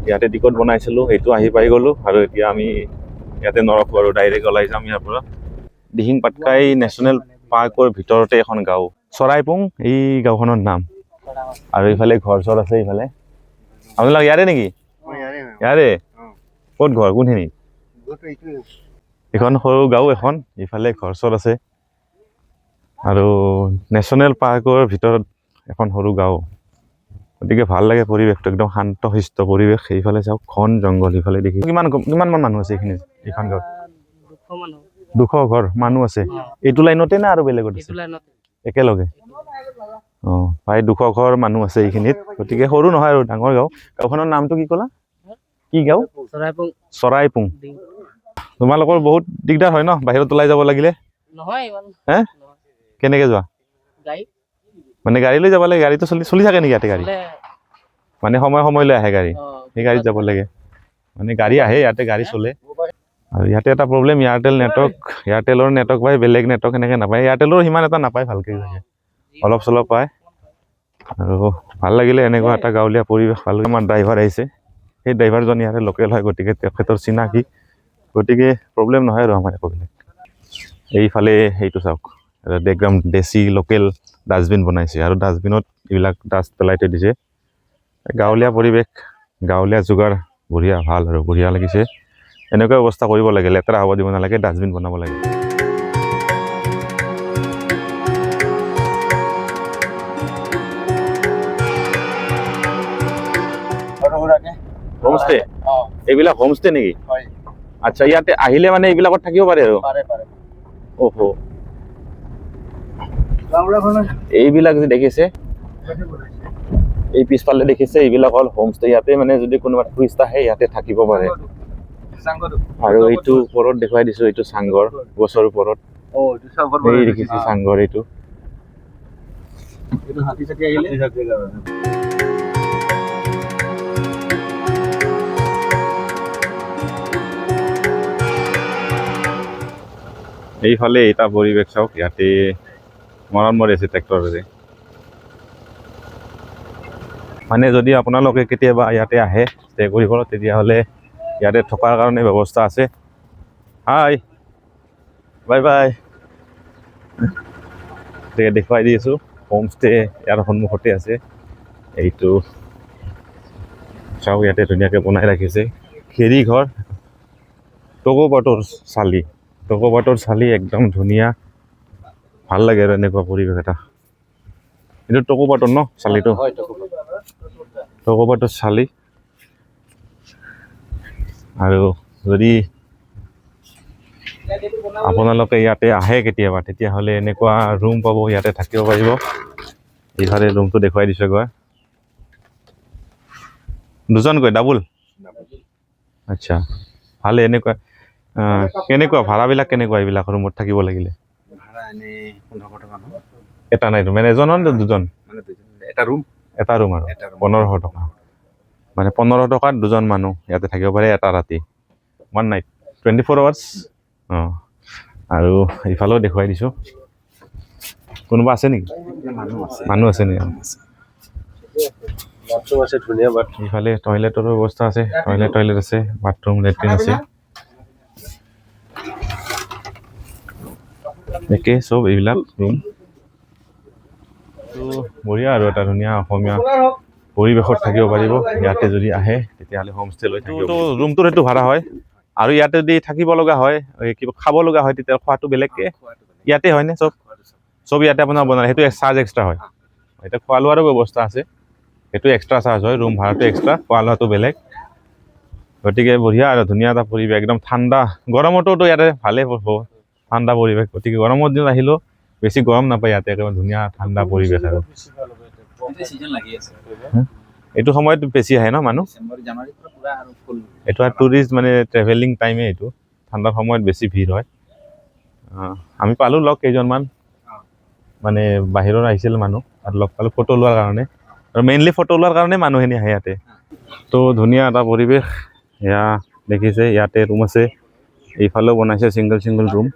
ইয়াতে টিকট বনাইছিলোঁ, সেইটো আহি পাই গ'লোঁ আৰু এতিয়া আমি ইয়াতে নৰখোঁ আৰু ডাইৰেক্ট ওলাই যাম ইয়াৰ পৰা। দিহিং পাটকাই নেশ্যনেল পাৰ্কৰ ভিতৰতে এখন গাঁও, চৰাইপুং এই গাঁওখনৰ নাম। আৰু এইফালে ঘৰ চৰ আছে। এইফালে আপোনালোক ইয়াৰে নেকি? ইয়াৰে ক'ত ঘৰ? কোনখিনি? এইখন সৰু গাঁও এখন, ইফালে ঘৰ চৰ আছে আৰু নেশ্যনেল পাৰ্কৰ ভিতৰত এখন সৰু গাঁও। গতিকে ভাল লাগে পৰিৱেশটো, একদম শান্ত শিষ্ট পৰিৱেশ। সেইফালে চাওক ঘন জংঘল, ইফালে দেখি কিমানমান মানুহ আছে এইখিনি? এইখন গাঁৱত 200 ঘৰ মানুহ আছে। এইটো লাইনতে না আৰু বেলেগত আছে? একেলগে। অঁ, প্ৰায় 200 ঘৰ মানুহ আছে এইখিনিত। গতিকে সৰু নহয় আৰু ডাঙৰ গাঁও। গাঁওখনৰ নামটো কি ক'লা? কি গাঁও? চৰাইপুং। তোমালোকৰ বহুত দিগদাৰ হয় ন বাহিৰত ওলাই যাব লাগিলে? হে, কেনেকে যোৱা? মানে গাড়ী লৈ যাব লাগে? গাড়ীটো চলি থাকে নেকি ইয়াতে? গাড়ী মানে সময় লৈ আহে গাড়ী, সেই গাড়ীত যাব লাগে। মানে গাড়ী আহে ইয়াতে, গাড়ী চলে। আৰু ইয়াতে এটা প্ৰব্লেম, এয়াৰটেলৰ নেটৱৰ্ক পায়, বেলেগ নেটৱৰ্ক সেনেকৈ নাপায়। এয়াৰটেলৰ সিমান এটা নাপায় ভালকৈ, অলপ চলপ পায়। আৰু ভাল লাগিলে এনেকুৱা এটা গাঁৱলীয়া পৰিৱেশ। ভাল আমাৰ ড্ৰাইভাৰ আহিছে, সেই ড্ৰাইভাৰজন ইয়াতে লোকেল হয়, গতিকে তেখেতৰ চিনাকি, গতিকে প্ৰব্লেম নহয় আৰু আমাৰ একো বেলেগ। এইফালে সেইটো চাওক, একদম দেশী লোকেল ডাষ্টবিন বনাইছে আৰু ডাষ্টবিনত এইবিলাক ডাষ্ট পেলাই থৈ দিছে। গাঁৱলীয়া পৰিৱেশ, গাঁৱলীয়া যোগাৰ, বঢ়িয়া, ভাল আৰু বঢ়িয়া লাগিছে। এনেকুৱা ব্যৱস্থা কৰিব লাগে, লেতেৰা হ'ব দিব নালাগে, ডাষ্টবিন বনাব লাগে। হোমষ্টে? এইবিলাক হোমষ্টে নেকি? আচ্ছা, ইয়াতে আহিলে মানে এইবিলাকত থাকিব পাৰে আৰু? অহো, এইবিলাক যে দেখিছে, এই পিছফালে দেখিছে, এইবিলাক হ'ল হোমষ্টে। ইয়াতে মানে যদি কোনোবা টুৰিষ্ট আহে ইয়াতে থাকিব পাৰে। আৰু এইটো ওপৰত দেখুৱাই দিছো, এইটো চাংঘৰ, গছৰ ওপৰত। এই দেখিছে চাংঘৰ, এইটো এইফালে এটা পৰিৱেশ চাওক, ইয়াতে মৰম মৰি আছে ট্ৰেক্টৰেৰে। মানে যদি আপোনালোকে কেতিয়াবা ইয়াতে আহে ষ্টে কৰিব, তেতিয়াহ'লে ইয়াতে থকাৰ কাৰণে ব্যৱস্থা আছে। হাই, বাই বাই। দেখুৱাই দি আছোঁ, হোমষ্টে ইয়াৰ সন্মুখতে আছে। এইটো চাওক, ইয়াতে ধুনীয়াকৈ বনাই ৰাখিছে। খেৰী ঘৰ, টকৌপাতৰ চালি, একদম ধুনীয়া, ভাল লাগে আৰু এনেকুৱা পৰিৱেশ এটা। এইটো টকৌপাতৰ ন চালিটো? টকৌপাতৰ চালি। আৰু যদি আপোনালোকে ইয়াতে আহে কেতিয়াবা, তেতিয়াহ'লে এনেকুৱা ৰুম পাব, ইয়াতে থাকিব পাৰিব। এইফালে ৰুমটো দেখুৱাই দিছোঁ গৈ, দুজনকৈ ডাবুল। আচ্ছা, ভালে। এনেকুৱা কেনেকুৱা ভাড়াবিলাক কেনেকুৱা এইবিলাক ৰুমত থাকিব লাগিলে? এটা নাই ৰুম, মানে এজনৰ নে দুজন? এটা ৰুম আৰু 1500 টকা। মানে 1500 টকাত দুজন মানুহ ইয়াতে থাকিব পাৰে এটা ৰাতি, 1 নাইট, 24 আৱাৰ্ছ। অঁ, আৰু ইফালেও দেখুৱাই দিছোঁ। কোনোবা আছে নেকি? মানুহ আছে নেকি? ইফালে টয়লেটৰ ব্যৱস্থা আছে, টয়লেট আছে, বাথৰুম, লেট্ৰিন আছে। একে চব এইবিলাক ৰুম। বঢ়িয়া আৰু এটা ধুনীয়া অসমীয়া পৰিৱেশত থাকিব পাৰিব ইয়াতে যদি আহে, তেতিয়াহ'লে হোমষ্টে লৈ থাকিব। ৰুমটোৰ সেইটো ভাড়া হয়। আৰু ইয়াতে যদি থাকিব লগা হয়, কিবা খাব লগা হয়, তেতিয়া খোৱাটো বেলেগকৈ ইয়াতে হয়নে? চব ইয়াতে আপোনাৰ বনায়, সেইটো চাৰ্জ এক্সট্ৰা হয়। এতিয়া খোৱা লোৱাৰো ব্যৱস্থা আছে, সেইটো এক্সট্ৰা চাৰ্জ হয়। ৰুম ভাড়াটো এক্সট্ৰা, খোৱা লোৱাটো বেলেগ। গতিকে বঢ়িয়া আৰু ধুনীয়া এটা পৰিৱেশ, একদম ঠাণ্ডা। গৰমতোতো ইয়াতে ভালেই পাব, ঠাণ্ডা পৰিৱেশ। গতিকে গৰমৰ দিনত আহিলেও বেছি গৰম নাপায় ইয়াতে, একেবাৰে ধুনীয়া ঠাণ্ডা পৰিৱেশ। আৰু এইটো সময়ত বেছি আহে ন মানুহ? এইটো আৰু টুৰিষ্ট মানে ট্ৰেভেলিং টাইমে, এইটো ঠাণ্ডাৰ সময়ত বেছি ভিৰ হয়। আমি পালোঁ লগ কেইজনমান, মানে বাহিৰৰ আহিছিল মানুহ, আৰু লগ পালোঁ ফটো লোৱাৰ কাৰণে। আৰু মেইনলি ফটো লোৱাৰ কাৰণে মানুহখিনি আহে ইয়াতে। তো ধুনীয়া এটা পৰিৱেশ। এয়া দেখিছে, ইয়াতে ৰুম আছে, এইফালেও বনাইছে চিংগল ৰুম।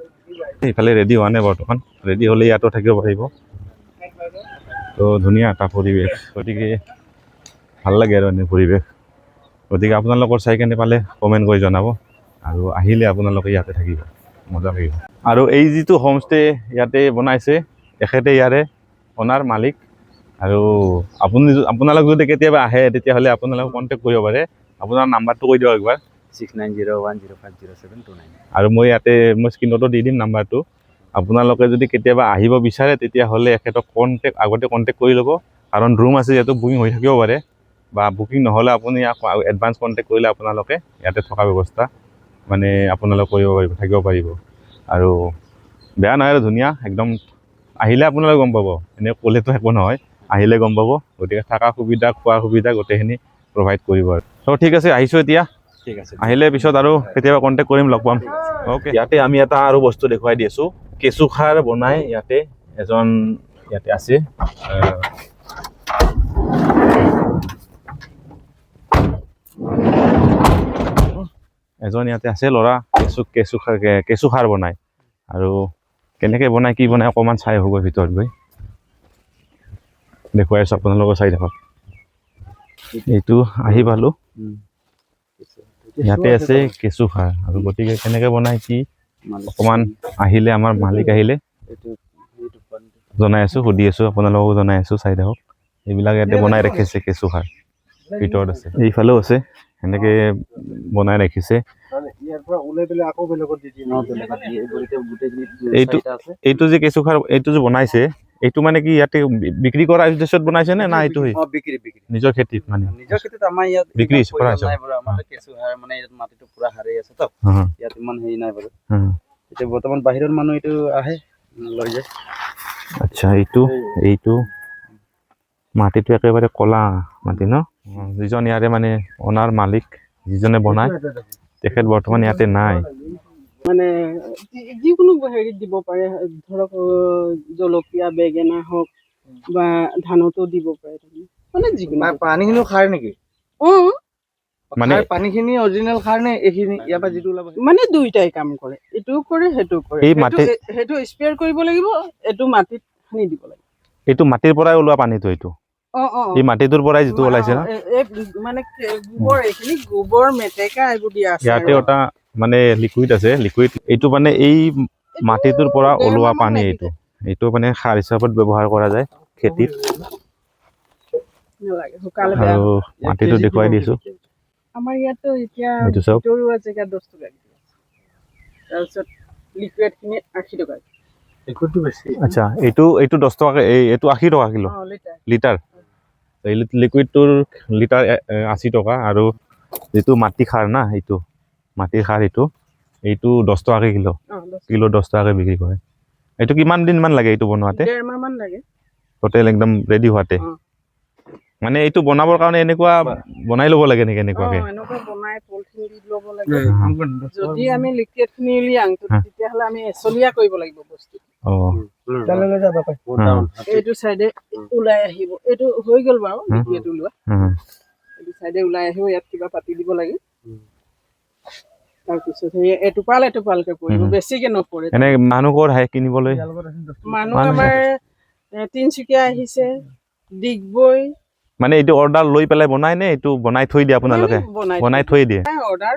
এইফালে ৰেডি হোৱা নাই বৰ্তমান, ৰেডি হ'লে ইয়াতো থাকিব পাৰিব। তো ধুনীয়া এটা পৰিৱেশ, গতিকে ভাল লাগে আৰু এনে পৰিৱেশ। গতিকে আপোনালোকৰ চাই কেনে পালে কমেণ্ট কৰি জনাব আৰু আহিলে আপোনালোকে ইয়াতে থাকিব মজা লাগিব আৰু এই যিটো হোমষ্টে ইয়াতে বনাইছে এখেতে ইয়াৰে অনাৰ মালিক আৰু আপোনালোক যদি কেতিয়াবা আহে তেতিয়াহ'লে আপোনালোকে কণ্টেক্ট কৰিব পাৰে আপোনাৰ নাম্বাৰটো কৈ দিয়ক একবাৰ 6901050729 আৰু মই স্ক্ৰীনতো দি দিম নাম্বাৰটো আপোনালোকে যদি কেতিয়াবা আহিব বিচাৰে তেতিয়াহ'লে এখেতক আগতে কণ্টেক্ট কৰি ল'ব কাৰণ ৰুম আছে যিহেতু বুকিং হৈ থাকিব পাৰে বা বুকিং নহ'লে আপুনি এডভান্স কণ্টেক্ট কৰিলে আপোনালোকে ইয়াতে থকা ব্যৱস্থা মানে আপোনালোকে থাকিব পাৰিব আৰু বেয়া নহয় আৰু ধুনীয়া একদম আহিলে আপোনালোকে গম পাব এনেই ক'লেতো একো নহয় আহিলে গম পাব গতিকে থকা সুবিধা খোৱা সুবিধা গোটেইখিনি প্ৰভাইড কৰিব আৰু ত' ঠিক আছে আহিছোঁ এতিয়া ঠিক আছে আহিলে পিছত আৰু কেতিয়াবা কণ্টেক্ট কৰিম লগ পাম অ'কে ইয়াতে আমি এটা আৰু বস্তু দেখুৱাই দি আছোঁ কেঁচুসাৰ বনাই ইয়াতে এজন ইয়াতে আছে এজন ইয়াতে আছে ল'ৰা কেঁচুসাৰ বনায় আৰু কেনেকৈ বনায় কি বনায় অকণমান চাই হ'ব ভিতৰত গৈ দেখুৱাই আছোঁ আপোনালোকৰ চাই থাকক এইটো আহি পালোঁ ইয়াতে আছে কেঁচুসাৰ আৰু গতিকে কেনেকৈ বনায় কি অকণমান আহিলে আমাৰ মালিক আহিলে জনাই আছোঁ সুধি আছোঁ আপোনালোককো জনাই আছোঁ চাই থাকক এইবিলাক ইয়াতে বনাই ৰাখিছে কেঁচুসাৰ ভিতৰত আছে এইফালেও আছে সেনেকৈ বনাই ৰাখিছে এইটো যে কেঁচুসাৰ এইটো যে বনাইছে এইটো মানে কি ইয়াতে বিক্ৰী কৰা উদ্দেশ্যত বনাইছে নে না এইটো নিজৰ খেতিত মানে নিজৰ খেতিত আমাৰ ইয়াত বিক্ৰী কৰা হৈছে আমাৰ কেঁচুসাৰ মানে ইয়াত মাটিটো পুৰা সাৰি আছে তো ইয়াত ইমান হেৰি নাই বাৰু এতিয়া বৰ্তমান বাহিৰৰ মানুহ এইটো আহে লৈ যায় আচ্ছা এইটো মাটিটো একেবাৰে ক'লা মাটি ন যিজন ইয়াৰে মানে অনাৰ মালিক যিজনে বনায় তেখেত বৰ্তমান ইয়াতে নাই মানে যিকোনো হেৰিত দিব পাৰে ধৰক জলকীয়া বেঙেনা হওক বা ধানতো দিব পাৰে মানে যিকোনো পানীখিনিও সাৰ নেকি মানে পানীখিনি অৰিজিনেল সাৰ নে এইখিনি ইয়াৰ পৰা যিটো ওলাব মানে দুইটাই কাম কৰে এইটোও কৰে সেইটো কৰে এই মাটি সেইটো স্প্ৰে কৰিব লাগিব এইটো মাটিত সানি দিব লাগিব এইটো মাটিৰ পৰাই ওলোৱা পানীটো এইটো এই মাটিটোৰ পৰাই যিটো ওলাইছে ন মানে গোবৰ এইখিনি গোবৰ মেটেকা এইবোৰ দিয়া আছে ইয়াতে এটা মানে লিকুইড আছে লিকুইড এইটো মানে এই মাটিটোৰ পৰা ওলোৱা পানী এইটো মানে সাৰ হিচাপত ব্যৱহাৰ কৰা যায় খেতিত আৰু মাটিটো দেখুৱাই দিছোঁ আমাৰ ইয়াতো এতিয়া এইটো চাওক ভিতৰুৱা জেগা 10 টকা তাৰপিছত লিকুইডখিনি 80 টকা লিকুইডটো বেছি আচ্ছা এইটো 10 টকা এইটো 80 টকা কিলো লিটাৰ লিকুইডটোৰ লিটাৰ 80 টকা আৰু যিটো মাটি সাৰ না এইটো মাটিৰ সাৰ এইটো 10 টকাকৈ কিলো 10 টকাকৈ বিক্ৰী কৰে এইটো কিমান দিনমান লাগে এইটো বনোৱাতে 1.5 মাহমান লাগে টোটেল একদম ৰেডি হোৱাতে মানে এইটো বনাবৰ কাৰণে এনেকুৱা বনাই ল'ব লাগে নেকি এনেকুৱাকৈ এনেকুৱা বনাই পলিথিন দি ল'ব লাগে যদি আমি লিকুইডখিনি উলিয়াং তেতিয়াহ'লে আমি এচলীয়া কৰিব লাগিব বস্তু এইটো চাইডে ওলাই আহিব এইটো হৈ গ'ল বাৰু লিকুইড ওলোৱা এইটো চাইডে ওলাই আহিব ইয়াত কিবা পাতি দিব লাগে তাৰপিছত এটোপালকৈ পৰিব বেছিকৈ নপৰে এনে মানুহ ক'ত আহে কিনিবলৈ মানুহ আমাৰ তিনিচুকীয়া আহিছে ডিগবৈ মানে এইটো অৰ্ডাৰ লৈ পেলাই বনাই নে এইটো বনাই থৈ দিয়ে আপোনালোকে বনাই থৈ দিয়ে অৰ্ডাৰ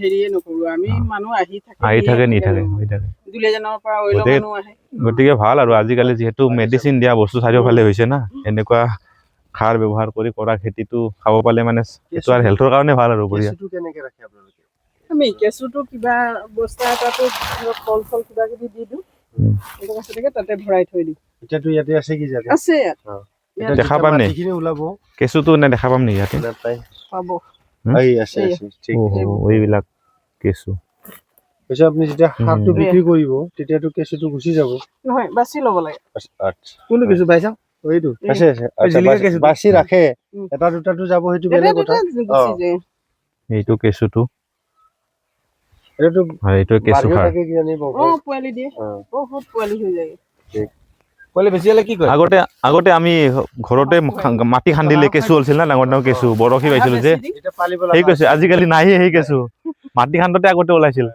হেৰিয়ে নকৰোঁ আমি মানুহ আহি থাকে নি থাকে দুলীয়াজানৰ পৰা অইলৰ মানুহ আহে গতিকে ভাল আৰু আজিকালি যিহেতু মেডিচিন দিয়া বস্তু চাৰিওফালে হৈছে না এনেকুৱা সাৰ ব্যৱহাৰ কৰি কৰা খেতিটো খাব পালে মানে এইটো আৰু হেল্থৰ কাৰণে ভাল আৰু আমি কেঁচুটো কিবা বস্তা এটাতো ফল কিবা কিবি দি দিওঁ তাতে ভৰাই থৈ দিওঁ এতিয়াতো ইয়াতে আছে কি আছে ইয়াত দেখা পাম নে ওলাব কেঁচুটো নে দেখা পাম নেকি ইয়াতে পাব এইবিলাক কেঁচু আপুনি যেতিয়া শাকটো বিক্ৰী কৰিব তেতিয়াতো কেঁচুটো গুচি যাব নহয় বাছি ল'ব লাগে কোনটো কেঁচু পাই চাওঁ এইটো আছে বাছি ৰাখে এটা দুটাটো যাব সেইটো বেলেগ কথা এইটো কেঁচুটো এইটো কেঁচু সাৰ পোৱালি দিয়ে বহুত পোৱালি হৈ যায় পোৱালি বেছি হ'লে কি কৰে আগতে আমি ঘৰতে মাটি খান্দিলে কেঁচু হৈছিল না ডাঙৰ কেঁচু বৰশী পাইছিলো যে সেই কৈছে আজিকালি নাই সেই কেঁচু মাটি খান্দতে আগতে ওলাইছিল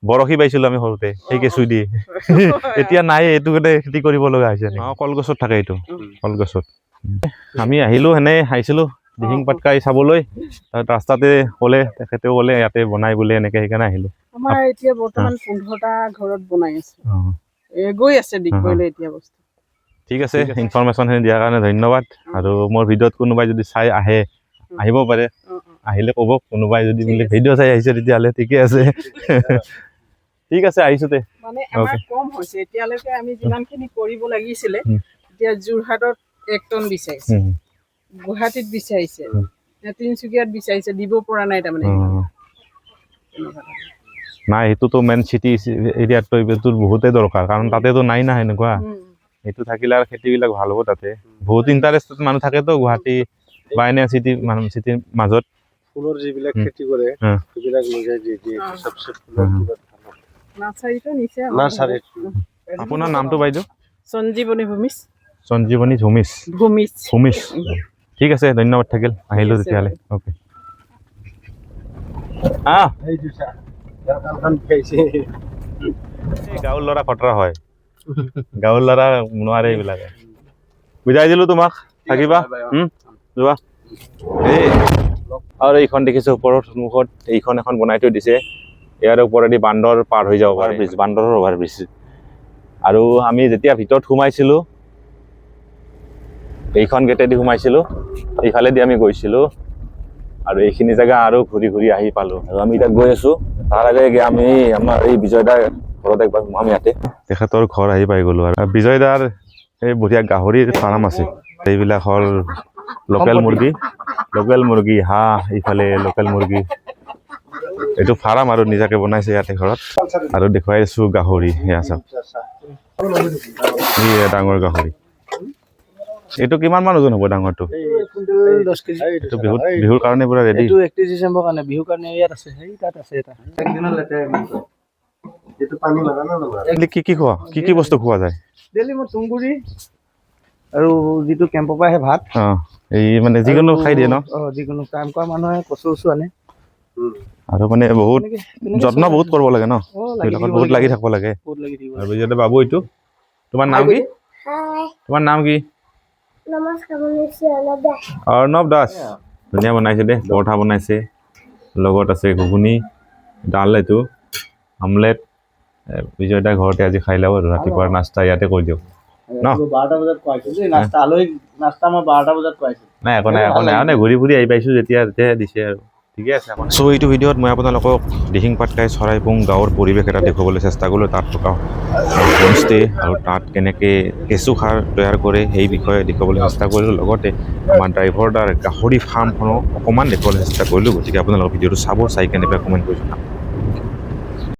বৰশী পাইছিলো আমি সৰুতে সেই কেঁচু দি এতিয়া নাই এইটো খেতি কৰিব লগা হৈছে কলগছত থাকে এইটো কলগছত আমি আহিলো সেনে আহিছিলো দিহিং পাটকাই চাবলৈ তাত ৰাস্তাতে ক'লে তেখেতেও ক'লে ইয়াতে বনাই বোলে এনেকৈ সেইকাৰণে আহিলোঁ। আমাৰ এতিয়া বৰ্তমান 15টা ঘৰত বনাই আছে, গৈ আছে ডিগবৈলৈ এতিয়া বস্তু। ঠিক আছে, ইনফৰমেশ্যনখিনি দিয়াৰ কাৰণে ধন্যবাদ। আৰু মোৰ ভিডিঅ'ত কোনোবাই যদি চাই আহিব পাৰে, আহিলে ক'ব। কোনোবাই যদি বোলে ভিডিঅ' চাই আহিছে তেতিয়াহ'লে ঠিকে আছে। ঠিক আছে, আহিছোঁ তে। মানে আমাৰ কম হৈছে এতিয়ালৈকে, আমি যিমানখিনি কৰিব লাগিছিলে এতিয়া যোৰহাটত 1 টন বিচাৰিছে, গুৱাহাটীত বিচাৰিছে, তিনিচুকীয়াত বিচাৰিছে, দিব পৰা নাই তাৰমানে। নাই, সেইটোতো মেইন চিটি এৰিয়াততো এইটো বহুতেই দৰকাৰ, কাৰণ তাতেতো নাই না সেনেকুৱা। সেইটো থাকিলে আৰু খেতিবিলাক ভাল হ'ব তাতে। বহুত ইণ্টাৰেষ্টেড মানুহ থাকেতো গুৱাহাটী বা এনে চিটিৰ মাজত। ফুলৰ যিবিলাক খেতি কৰে সেইবিলাক লৈ যায় দি দিয়ে। নাৰ্চাৰীটো নিছে। আপোনাৰ নামটো বাইদেউ? সঞ্জীৱনী ভূমিজ। সঞ্জীৱনী ভূমিজ। ভূমিজ। ঠিক আছে, ধন্যবাদ থাকিল। আহিলোঁ তেতিয়াহ'লে। অ'কে। গাঁৱৰ ল'ৰা খতৰা হয়, গাঁৱৰ ল'ৰা নোৱাৰে এইবিলাকে। বুজাই দিলোঁ তোমাক, থাকিবা যোৱা। এই আৰু এইখন দেখিছোঁ ওপৰত সন্মুখত, এইখন এখন বনাই থৈ দিছে। ইয়াৰ ওপৰেদি বান্দৰ পাৰ হৈ যাব পাৰে, বান্দৰৰ অভাৰ ব্ৰিজ। আৰু আমি যেতিয়া ভিতৰত সোমাইছিলোঁ, এইখন গেটেদি সোমাইছিলোঁ, এইফালেদি আমি গৈছিলোঁ। আৰু এইখিনি জেগা আৰু ঘূৰি ঘূৰি আহি পালোঁ। আৰু আমি এতিয়া গৈ আছোঁ, তাৰ আগে আমি আমাৰ এই বিজয় দাৰ ঘৰত একবাৰ সোমাম ইয়াতে। তেখেতৰ ঘৰ আহি পাই গ'লোঁ। আৰু বিজয় দাৰ এই বঢ়িয়া গাহৰিৰ ফাৰ্ম আছে। এইবিলাক হ'ল লোকেল মুৰ্গী, হাঁহ, এইফালে লোকেল মুৰ্গী। এইটো ফাৰ্ম আৰু নিজাকে বনাইছে ইয়াতে ঘৰত। আৰু দেখুৱাই আছোঁ গাহৰি, সেয়া চাওক, এই ডাঙৰ গাহৰি। এইটো কিমান মান ওজন হ'ব ডাঙৰটো? 10 কেজি। এইটো বিহুৰ কাৰণে পুৰা ৰেডি। 31 ডিচেম্বৰ কাৰণে, বিহুৰ কাৰণে ইয়াত আছে, সেই তাত আছে এটা। একদিনত লেতেৰা এইটো পানী লগা না লগা। কি বস্তু খোৱা যায়? ডেইলি মই তুঁহগুৰি আৰু যিটো কেম্পৰ পৰা আহে ভাত, এই মানে যিকোনো খাই দিয়ে ন? যিকোনো কাম কৰা মানুহে কচু আনে। আৰু মানে বহুত যত্ন বহুত কৰিব লাগে ন? এইবিলাকত বহুত লাগি থাকিব লাগে। আৰু বিজয় বাবু, এইটো তোমাৰ নাম কি? তোমাৰ নাম কি? অৰ্ণৱ দাস। ধুনীয়া বনাইছে দে, পৰঠা বনাইছে, লগত আছে ঘুগুনি, ডাল, এইটো আমলেট। বিজয় দাৰ ঘৰতে আজি খাই লওঁ আৰু ৰাতিপুৱাৰ নাস্তা ইয়াতে কৰি দিওঁ ন? 12টা বজাত খুৱাইছোঁ দেই নাস্তা। আলহীক নাস্তা মই 12টা বজাত খুৱাইছোঁ। নাই, একো নাই, মানে ঘূৰি ফুৰি আহি পাইছোঁ তেতিয়াহে দিছে আৰু ঠিকে আছে। চ' এইটো ভিডিঅ'ত মই আপোনালোকক দিহিং পাটকাই চৰাইপুং গাঁৱৰ পৰিৱেশ এটা দেখুৱাবলৈ চেষ্টা কৰিলোঁ। তাত থকা হোমষ্টে আৰু তাত কেনেকৈ কেঁচু সাৰ তৈয়াৰ কৰে সেই বিষয়ে দেখুৱাবলৈ চেষ্টা কৰিলোঁ। লগতে আমাৰ ড্ৰাইভাৰ দাৰ গাহৰি ফাৰ্মখনো অকণমান দেখুৱাবলৈ চেষ্টা কৰিলোঁ। গতিকে আপোনালোকৰ ভিডিঅ'টো চাব, চাই কেনেকৈ কমেণ্ট কৰি জনাব।